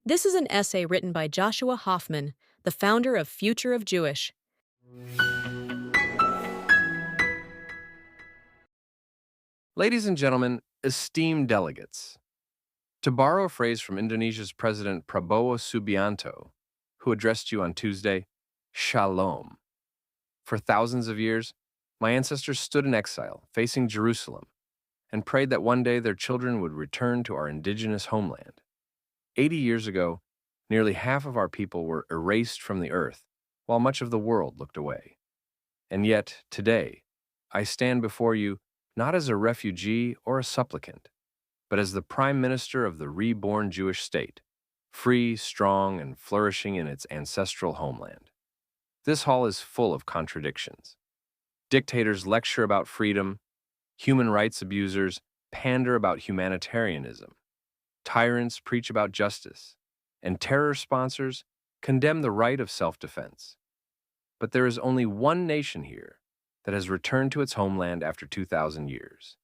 This is an essay written by Joshua Hoffman, the founder of Future of Jewish. Ladies and gentlemen, esteemed delegates, to borrow a phrase from Indonesia's President Prabowo Subianto, who addressed you on Tuesday, Shalom. For thousands of years, my ancestors stood in exile, facing Jerusalem, and prayed that one day their children would return to our indigenous homeland. 80 years ago, nearly half of our people were erased from the earth, while much of the world looked away. And yet, today, I stand before you not as a refugee or a supplicant, but as the Prime Minister of the reborn Jewish state, free, strong, and flourishing in its ancestral homeland. This hall is full of contradictions. Dictators lecture about freedom, human rights abusers pander about humanitarianism, tyrants preach about justice, and terror sponsors condemn the right of self-defense. But there is only one nation here that has returned to its homeland after 2,000 years,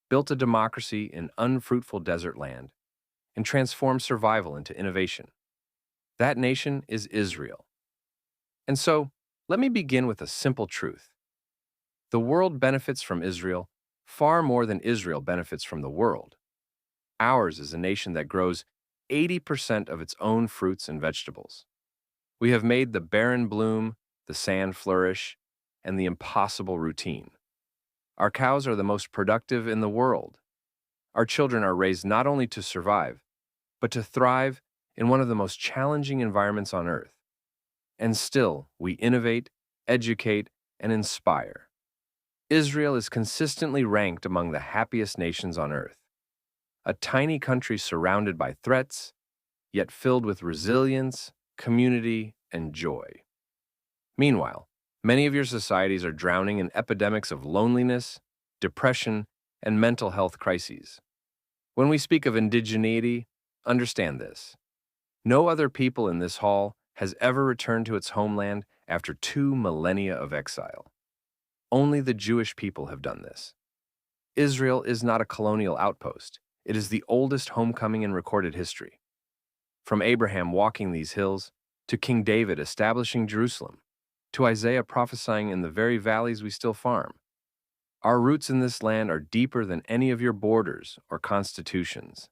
built a democracy in unfruitful desert land, and transformed survival into innovation. That nation is Israel. And so, let me begin with a simple truth. The world benefits from Israel far more than Israel benefits from the world. Ours is a nation that grows 80% of its own fruits and vegetables. We have made the barren bloom, the sand flourish, and the impossible routine. Our cows are the most productive in the world. Our children are raised not only to survive, but to thrive in one of the most challenging environments on earth. And still, we innovate, educate, and inspire. Israel is consistently ranked among the happiest nations on earth. A tiny country surrounded by threats, yet filled with resilience, community, and joy. Meanwhile, many of your societies are drowning in epidemics of loneliness, depression, and mental health crises. When we speak of indigeneity, understand this. No other people in this hall has ever returned to its homeland after 2 millennia of exile. Only the Jewish people have done this. Israel is not a colonial outpost. It is the oldest homecoming in recorded history. From Abraham walking these hills, to King David establishing Jerusalem, to Isaiah prophesying in the very valleys we still farm. Our roots in this land are deeper than any of your borders or constitutions.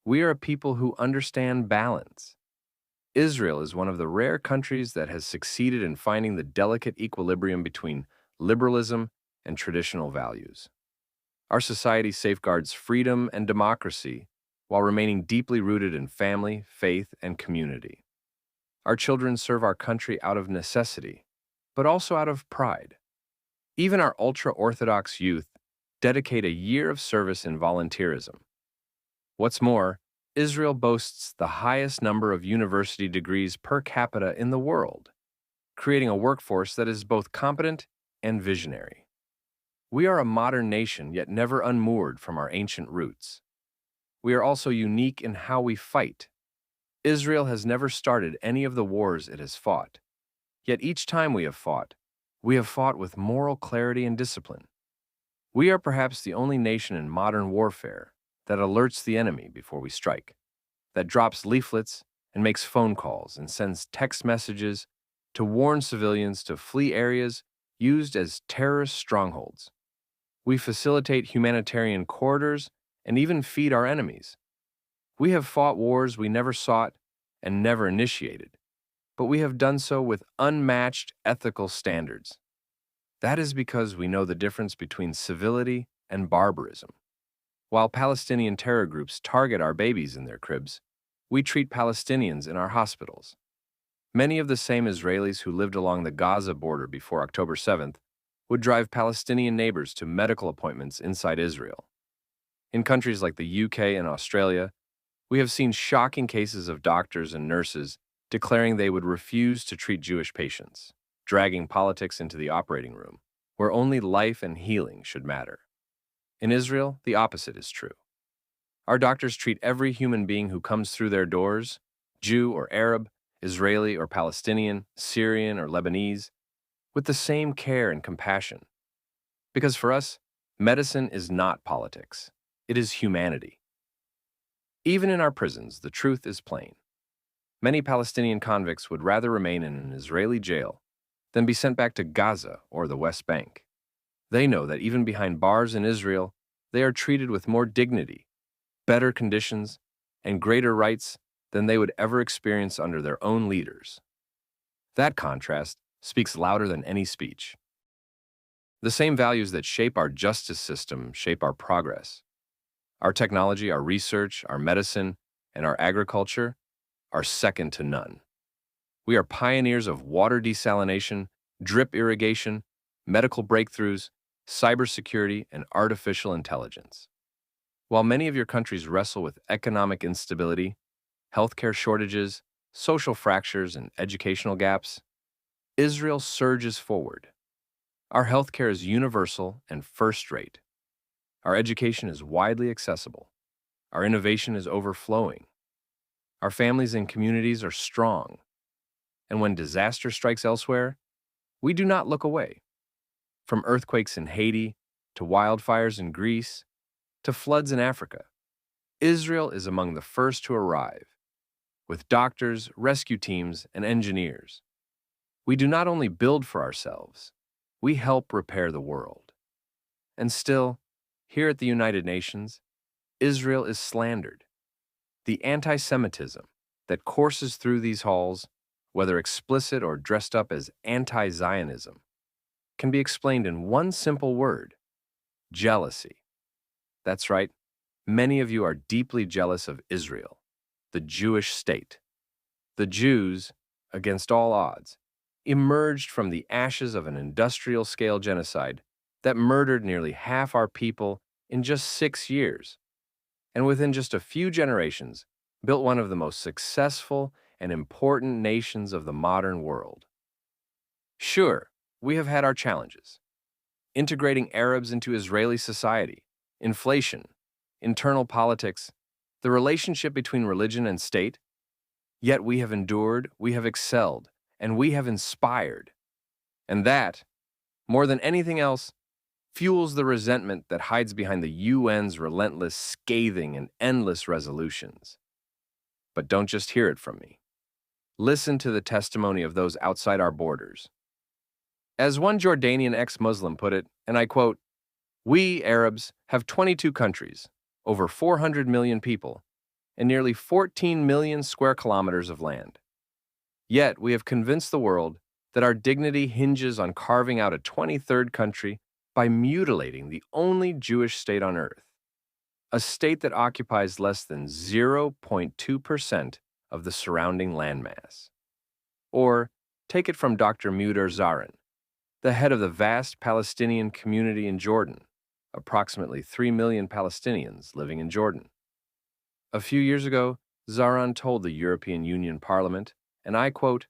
We are a people who understand balance. Israel is one of the rare countries that has succeeded in finding the delicate equilibrium between liberalism and traditional values. Our society safeguards freedom and democracy while remaining deeply rooted in family, faith, and community. Our children serve our country out of necessity, but also out of pride. Even our ultra-Orthodox youth dedicate a year of service in volunteerism. What's more, Israel boasts the highest number of university degrees per capita in the world, creating a workforce that is both competent and visionary. We are a modern nation, yet never unmoored from our ancient roots. We are also unique in how we fight. Israel has never started any of the wars it has fought. Yet each time we have fought with moral clarity and discipline. We are perhaps the only nation in modern warfare that alerts the enemy before we strike, that drops leaflets and makes phone calls and sends text messages to warn civilians to flee areas used as terrorist strongholds. We facilitate humanitarian corridors and even feed our enemies. We have fought wars we never sought and never initiated, but we have done so with unmatched ethical standards. That is because we know the difference between civility and barbarism. While Palestinian terror groups target our babies in their cribs, we treat Palestinians in our hospitals. Many of the same Israelis who lived along the Gaza border before October 7th would drive Palestinian neighbors to medical appointments inside Israel. In countries like the UK and Australia, we have seen shocking cases of doctors and nurses declaring they would refuse to treat Jewish patients, dragging politics into the operating room, where only life and healing should matter. In Israel, the opposite is true. Our doctors treat every human being who comes through their doors, Jew or Arab, Israeli or Palestinian, Syrian or Lebanese, with the same care and compassion. Because for us, medicine is not politics. It is humanity. Even in our prisons, the truth is plain. Many Palestinian convicts would rather remain in an Israeli jail than be sent back to Gaza or the West Bank. They know that even behind bars in Israel, they are treated with more dignity, better conditions, and greater rights than they would ever experience under their own leaders. That contrast speaks louder than any speech. The same values that shape our justice system shape our progress. Our technology, our research, our medicine, and our agriculture are second to none. We are pioneers of water desalination, drip irrigation, medical breakthroughs, cybersecurity, and artificial intelligence. While many of your countries wrestle with economic instability, healthcare shortages, social fractures, and educational gaps, Israel surges forward. Our healthcare is universal and first-rate. Our education is widely accessible. Our innovation is overflowing. Our families and communities are strong. And when disaster strikes elsewhere, we do not look away. From earthquakes in Haiti, to wildfires in Greece, to floods in Africa, Israel is among the first to arrive, with doctors, rescue teams, and engineers. We do not only build for ourselves, we help repair the world. And still, here at the United Nations, Israel is slandered. The anti-Semitism that courses through these halls, whether explicit or dressed up as anti-Zionism, can be explained in one simple word: jealousy. That's right, many of you are deeply jealous of Israel, the Jewish state. The Jews, against all odds, emerged from the ashes of an industrial-scale genocide that murdered nearly half our people in just 6 years, and within just a few generations, built one of the most successful and important nations of the modern world. Sure, we have had our challenges. Integrating Arabs into Israeli society, inflation, internal politics, the relationship between religion and state. Yet we have endured, we have excelled, and we have inspired. And that, more than anything else, fuels the resentment that hides behind the UN's relentless, scathing, and endless resolutions. But don't just hear it from me. Listen to the testimony of those outside our borders. As one Jordanian ex-Muslim put it, and I quote, "We, Arabs, have 22 countries, over 400 million people, and nearly 14 million square kilometers of land. Yet we have convinced the world that our dignity hinges on carving out a 23rd country by mutilating the only Jewish state on earth, a state that occupies less than 0.2% of the surrounding landmass." Or, take it from Dr. Mudir Zarin, the head of the vast Palestinian community in Jordan, approximately 3 million Palestinians living in Jordan. A few years ago, Zaran told the European Union Parliament, and I quote,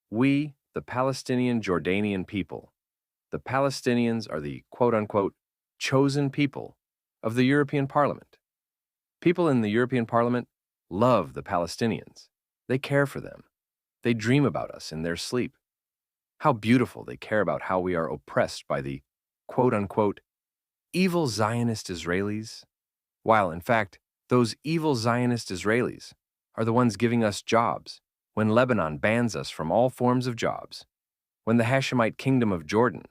"We, the Palestinian Jordanian people, the Palestinians are the quote-unquote chosen people of the European Parliament. People in the European Parliament love the Palestinians. They care for them. They dream about us in their sleep. How beautiful they care about how we are oppressed by the quote-unquote evil Zionist Israelis, while, in fact, those evil Zionist Israelis are the ones giving us jobs when Lebanon bans us from all forms of jobs, when the Hashemite Kingdom of Jordan,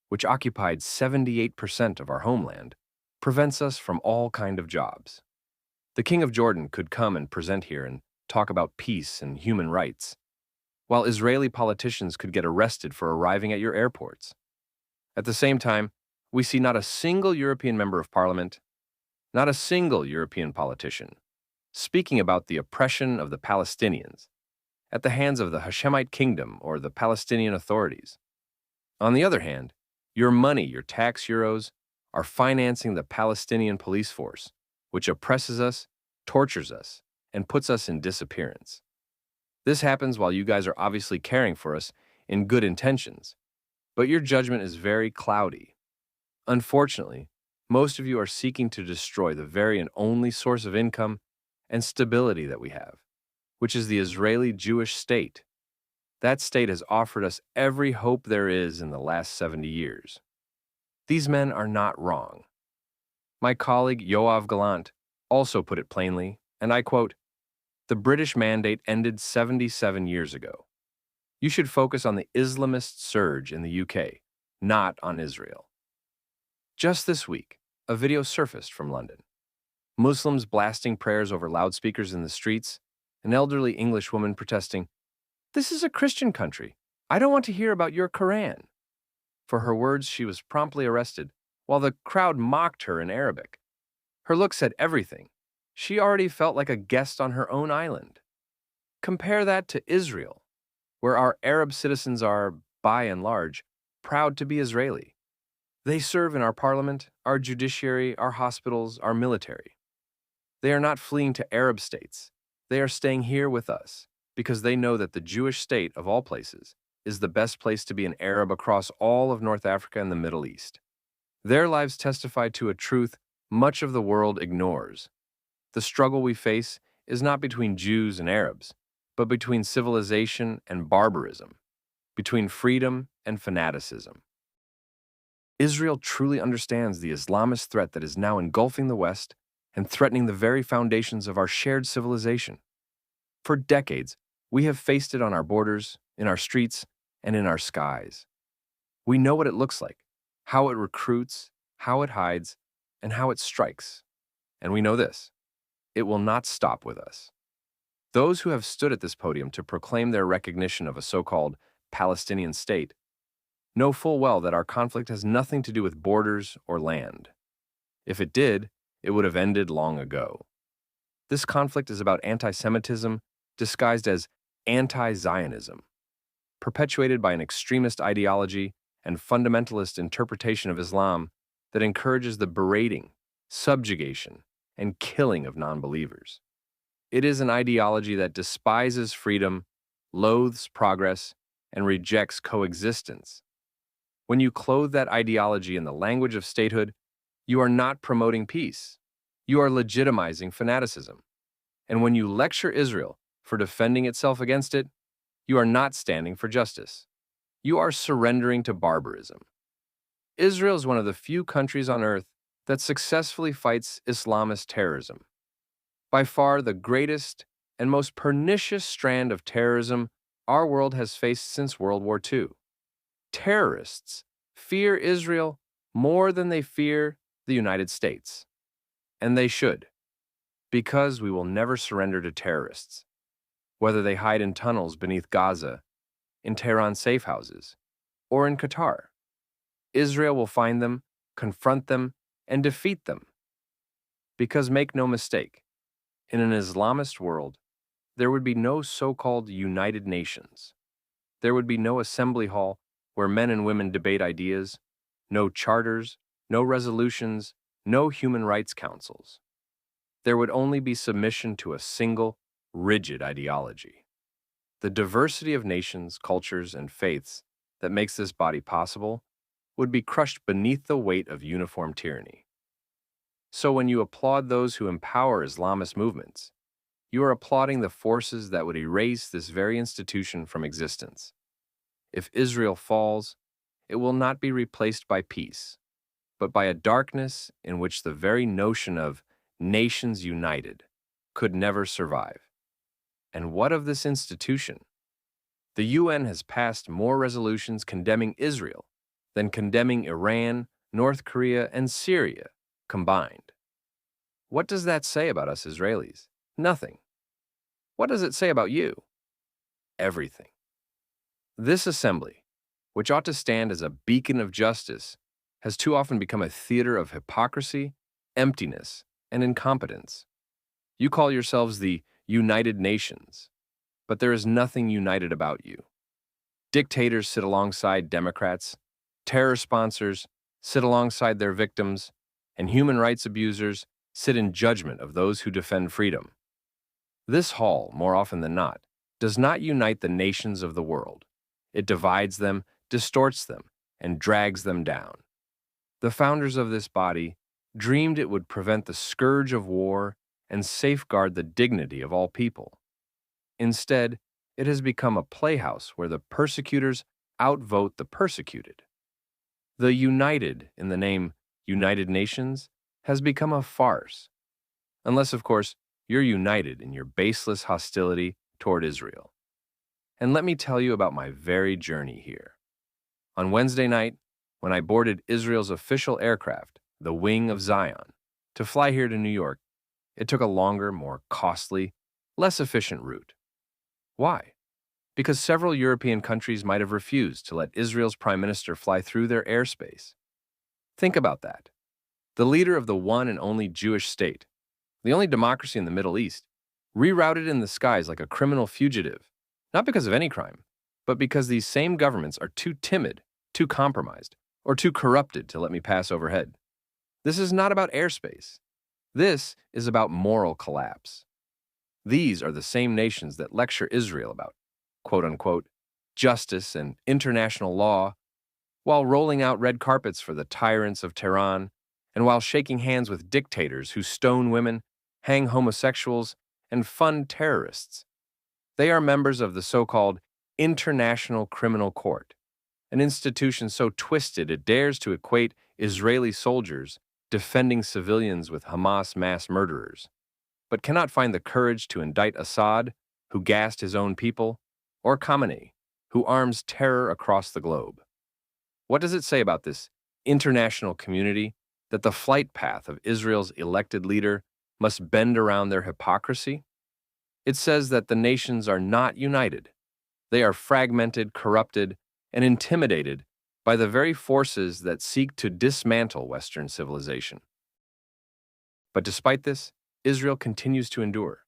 which occupied 78% of our homeland, prevents us from all kind of jobs. The King of Jordan could come and present here and talk about peace and human rights, while Israeli politicians could get arrested for arriving at your airports. At the same time, we see not a single European member of parliament, not a single European politician, speaking about the oppression of the Palestinians at the hands of the Hashemite Kingdom or the Palestinian authorities. On the other hand, your money, your tax euros, are financing the Palestinian police force, which oppresses us, tortures us, and puts us in disappearance. This happens while you guys are obviously caring for us in good intentions, but your judgment is very cloudy. Unfortunately, most of you are seeking to destroy the very and only source of income and stability that we have, which is the Israeli Jewish state. That state has offered us every hope there is in the last 70 years. These men are not wrong. My colleague Yoav Gallant also put it plainly, And I quote, "The British Mandate ended 77 years ago. You should focus on the Islamist surge in the UK, not on Israel." Just this week, a video surfaced from London. Muslims blasting prayers over loudspeakers in the streets, an elderly English woman protesting, "This is a Christian country. I don't want to hear about your Quran." For her words, she was promptly arrested, while the crowd mocked her in Arabic. Her look said everything. She already felt like a guest on her own island. Compare that to Israel, where our Arab citizens are, by and large, proud to be Israeli. They serve in our parliament, our judiciary, our hospitals, our military. They are not fleeing to Arab states. They are staying here with us because they know that the Jewish state, of all places, is the best place to be an Arab across all of North Africa and the Middle East. Their lives testify to a truth much of the world ignores. The struggle we face is not between Jews and Arabs, but between civilization and barbarism, between freedom and fanaticism. Israel truly understands the Islamist threat that is now engulfing the West and threatening the very foundations of our shared civilization. For decades, we have faced it on our borders, in our streets, and in our skies. We know what it looks like, how it recruits, how it hides, and how it strikes. And we know this: it will not stop with us. Those who have stood at this podium to proclaim their recognition of a so-called Palestinian state know full well that our conflict has nothing to do with borders or land. If it did, it would have ended long ago. This conflict is about anti-Semitism disguised as anti-Zionism, perpetuated by an extremist ideology and fundamentalist interpretation of Islam that encourages the berating, subjugation, and killing of non-believers. It is an ideology that despises freedom, loathes progress, and rejects coexistence. When you clothe that ideology in the language of statehood, you are not promoting peace. You are legitimizing fanaticism. And when you lecture Israel for defending itself against it, you are not standing for justice. You are surrendering to barbarism. Israel is one of the few countries on earth that successfully fights Islamist terrorism. By far the greatest and most pernicious strand of terrorism our world has faced since World War II. Terrorists fear Israel more than they fear the United States. And they should, because we will never surrender to terrorists, whether they hide in tunnels beneath Gaza, in Tehran safe houses, or in Qatar. Israel will find them, confront them, and defeat them. Because make no mistake, in an Islamist world, there would be no so-called United Nations. There would be no assembly hall where men and women debate ideas, no charters, no resolutions, no human rights councils. There would only be submission to a single, rigid ideology. The diversity of nations, cultures, and faiths that makes this body possible would be crushed beneath the weight of uniform tyranny. So when you applaud those who empower Islamist movements, you are applauding the forces that would erase this very institution from existence. If Israel falls, it will not be replaced by peace, but by a darkness in which the very notion of nations united could never survive. And what of this institution? The UN has passed more resolutions condemning Israel than condemning Iran, North Korea, and Syria combined. What does that say about us Israelis? Nothing. What does it say about you? Everything. This assembly, which ought to stand as a beacon of justice, has too often become a theater of hypocrisy, emptiness, and incompetence. You call yourselves the United Nations, but there is nothing united about you. Dictators sit alongside Democrats, terror sponsors sit alongside their victims, and human rights abusers sit in judgment of those who defend freedom. This hall, more often than not, does not unite the nations of the world. It divides them, distorts them, and drags them down. The founders of this body dreamed it would prevent the scourge of war and safeguard the dignity of all people. Instead, it has become a playhouse where the persecutors outvote the persecuted. The united in the name United Nations has become a farce. Unless, of course, you're united in your baseless hostility toward Israel. And let me tell you about my very journey here. On Wednesday night, when I boarded Israel's official aircraft, the Wing of Zion, to fly here to New York, it took a longer, more costly, less efficient route. Why? Because several European countries might have refused to let Israel's prime minister fly through their airspace. Think about that. The leader of the one and only Jewish state, the only democracy in the Middle East, rerouted in the skies like a criminal fugitive, not because of any crime, but because these same governments are too timid, too compromised, or too corrupted to let me pass overhead. This is not about airspace. This is about moral collapse. These are the same nations that lecture Israel about, quote-unquote, justice and international law, while rolling out red carpets for the tyrants of Tehran, and while shaking hands with dictators who stone women, hang homosexuals, and fund terrorists. They are members of the so-called International Criminal Court, an institution so twisted it dares to equate Israeli soldiers defending civilians with Hamas mass murderers, but cannot find the courage to indict Assad, who gassed his own people, or Khamenei, who arms terror across the globe. What does it say about this international community that the flight path of Israel's elected leader must bend around their hypocrisy? It says that the nations are not united. They are fragmented, corrupted, and intimidated by the very forces that seek to dismantle Western civilization. But despite this, Israel continues to endure,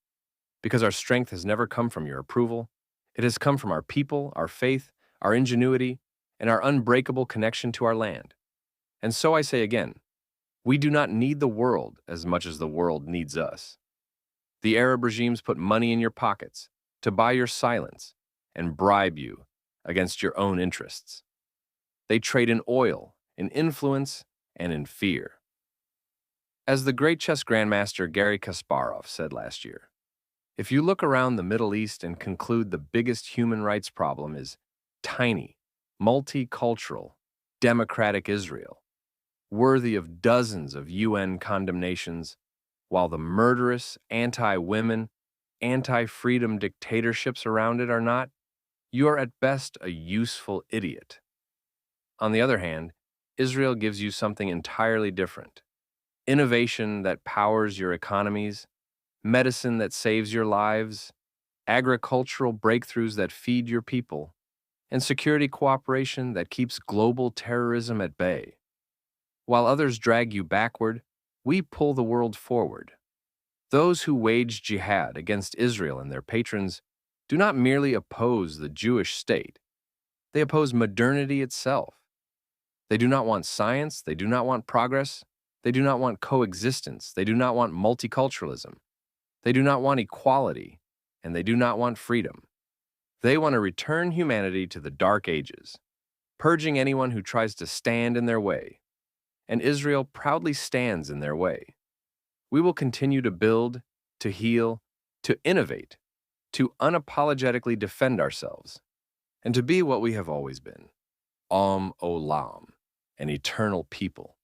because our strength has never come from your approval. It has come from our people, our faith, our ingenuity, and our unbreakable connection to our land. And so I say again, we do not need the world as much as the world needs us. The Arab regimes put money in your pockets to buy your silence and bribe you against your own interests. They trade in oil, in influence, and in fear. As the great chess grandmaster Garry Kasparov said last year, if you look around the Middle East and conclude the biggest human rights problem is tiny, multicultural, democratic Israel, worthy of dozens of UN condemnations, while the murderous, anti-women, anti-freedom dictatorships around it are not, you are at best a useful idiot. On the other hand, Israel gives you something entirely different. Innovation that powers your economies, medicine that saves your lives, agricultural breakthroughs that feed your people, and security cooperation that keeps global terrorism at bay. While others drag you backward, we pull the world forward. Those who wage jihad against Israel and their patrons do not merely oppose the Jewish state, they oppose modernity itself. They do not want science, they do not want progress, they do not want coexistence, they do not want multiculturalism, they do not want equality, and they do not want freedom. They want to return humanity to the Dark Ages, purging anyone who tries to stand in their way. And Israel proudly stands in their way. We will continue to build, to heal, to innovate, to unapologetically defend ourselves, and to be what we have always been, Olam, an eternal people.